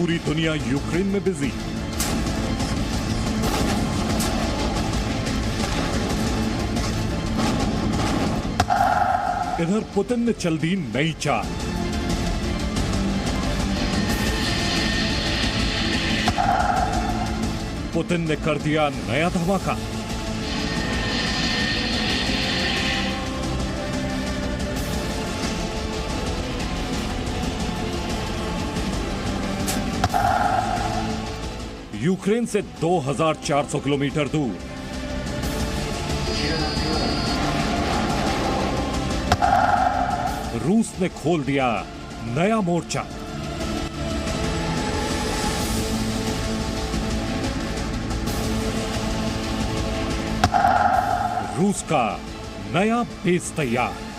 पूरी दुनिया यूक्रेन में बिजी। इधर पुतिन ने चल दी नई चाल। पुतिन ने कर दिया नया धमाका। यूक्रेन से 2400 किलोमीटर दूर रूस ने खोल दिया नया मोर्चा। रूस का नया बेस तैयार।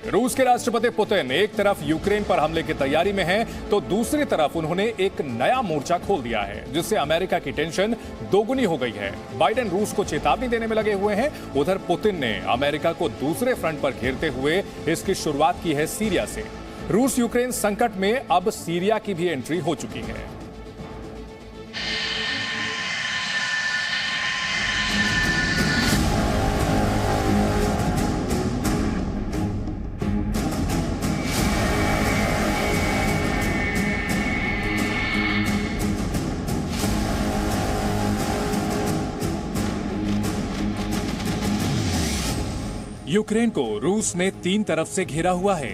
रूस के राष्ट्रपति पुतिन एक तरफ यूक्रेन पर हमले की तैयारी में हैं, तो दूसरी तरफ उन्होंने एक नया मोर्चा खोल दिया है, जिससे अमेरिका की टेंशन दोगुनी हो गई है। बाइडेन रूस को चेतावनी देने में लगे हुए हैं। उधर पुतिन ने अमेरिका को दूसरे फ्रंट पर घेरते हुए इसकी शुरुआत की है सीरिया से। रूस यूक्रेन संकट में अब सीरिया की भी एंट्री हो चुकी है। यूक्रेन को रूस ने 3 तरफ से घेरा हुआ है।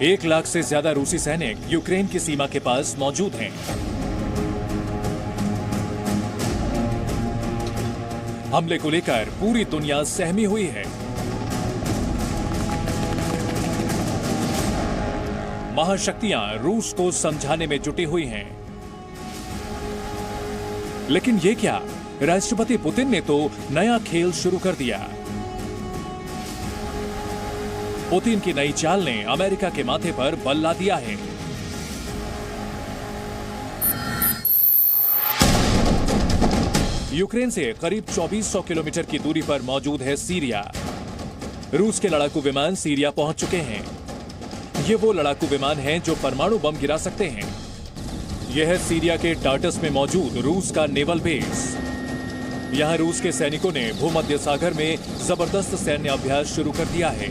1 लाख से ज्यादा रूसी सैनिक यूक्रेन की सीमा के पास मौजूद हैं। हमले को लेकर पूरी दुनिया सहमी हुई है। महाशक्तियां रूस को समझाने में जुटी हुई हैं। लेकिन ये क्या, राष्ट्रपति पुतिन ने तो नया खेल शुरू कर दिया। पुतिन की नई चाल ने अमेरिका के माथे पर बल ला दिया है। यूक्रेन से करीब 2400 किलोमीटर की दूरी पर मौजूद है सीरिया। रूस के लड़ाकू विमान सीरिया पहुंच चुके हैं। ये वो लड़ाकू विमान हैं जो परमाणु बम गिरा सकते हैं। यह है सीरिया के टार्टस में मौजूद रूस का नेवल बेस। यहां रूस के सैनिकों ने भूमध्य सागर में जबरदस्त सैन्य अभ्यास शुरू कर दिया है।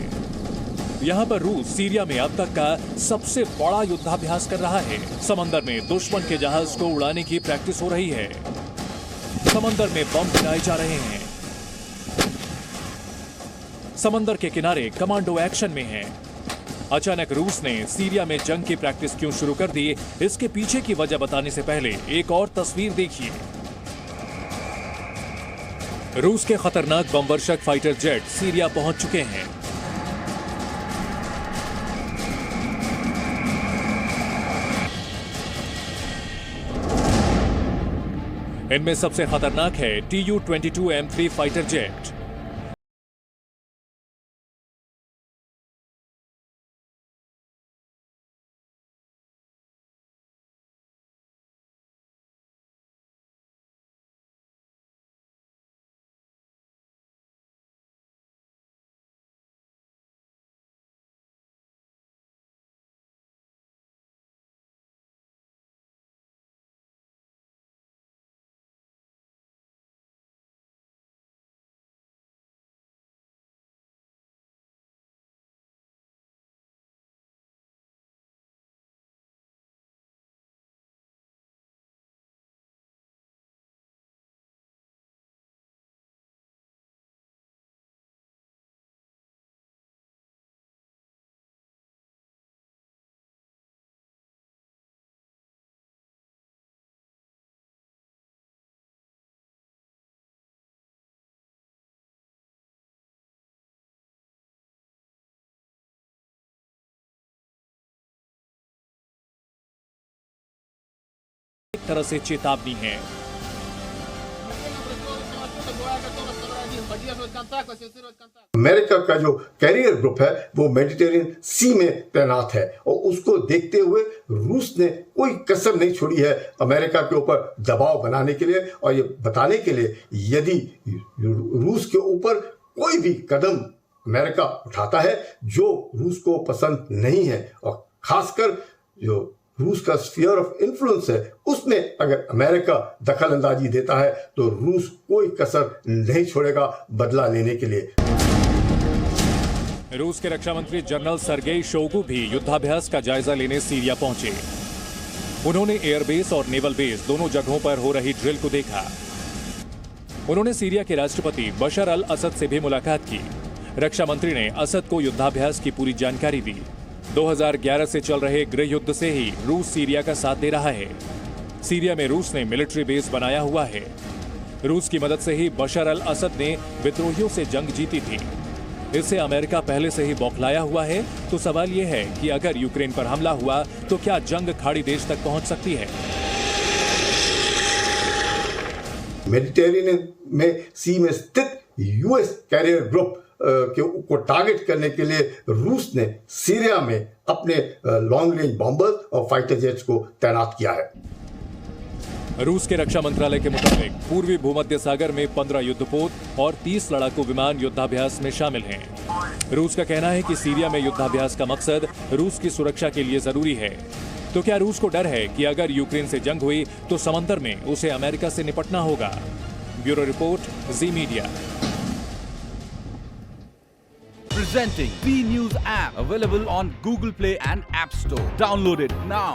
यहां पर रूस सीरिया में अब तक का सबसे बड़ा युद्धाभ्यास कर रहा है। समंदर में दुश्मन के जहाज को उड़ाने की प्रैक्टिस हो रही है। समंदर में बम गिराए जा रहे हैं। समंदर के किनारे कमांडो एक्शन में हैं। अचानक रूस ने सीरिया में जंग की प्रैक्टिस क्यों शुरू कर दी, इसके पीछे की वजह बताने से पहले एक और तस्वीर देखिए। रूस के खतरनाक बमवर्षक फाइटर जेट सीरिया पहुंच चुके हैं। इनमें सबसे खतरनाक है Tu-22M3 फाइटर जेट। एक तरह से चेतावनी है। अमेरिका का जो कैरियर ग्रुप है वो मेडिटेरियन सी में तैनात है और उसको देखते हुए रूस ने कोई कसर नहीं छोड़ी है अमेरिका के ऊपर दबाव बनाने के लिए और ये बताने के लिए यदि रूस के ऊपर कोई भी कदम अमेरिका उठाता है जो रूस को पसंद नहीं है, और खासकर जो रूस का स्फीयर ऑफ इन्फ्लुएंस है उसमें अगर अमेरिका दखल अंदाजी देता है तो रूस कोई कसर नहीं छोड़ेगा बदला लेने के लिए। रूस के रक्षा मंत्री जनरल सर्गेई शोइगु भी युद्धाभ्यास का जायजा लेने सीरिया पहुंचे। उन्होंने एयरबेस और नेवल बेस दोनों जगहों पर हो रही ड्रिल को देखा। उन्होंने सीरिया के राष्ट्रपति बशर अल असद से भी मुलाकात की। रक्षा मंत्री ने असद को युद्धाभ्यास की पूरी जानकारी दी। 2011 से चल रहे गृह युद्ध से ही रूस सीरिया का साथ दे रहा है। सीरिया में रूस ने मिलिट्री बेस बनाया हुआ है। रूस की मदद से ही बशर अल असद ने विद्रोहियों से जंग जीती थी। इससे अमेरिका पहले से ही बौखलाया हुआ है। तो सवाल यह है कि अगर यूक्रेन पर हमला हुआ तो क्या जंग खाड़ी देश तक पहुंच सकती है? मेडिटेरेनियन में सी में स्थित यूएस कैरियर ग्रुप को टारगेट करने के लिए रूस ने सीरिया में अपने लॉन्ग रेंज बॉम्बर्स और फाइटर जेट्स को तैनात किया है। रूस के रक्षा मंत्रालय के मुताबिक पूर्वी भूमध्य सागर में 15 युद्धपोत और 30 लड़ाकू विमान युद्धाभ्यास में शामिल हैं। रूस का कहना है कि सीरिया में युद्धाभ्यास का मकसद रूस की सुरक्षा के लिए जरूरी है। तो क्या रूस को डर है कि अगर यूक्रेन से जंग हुई तो समंदर में उसे अमेरिका से निपटना होगा? Bureau report, ji media. Presenting B News app, available on Google Play and App Store. Download it now.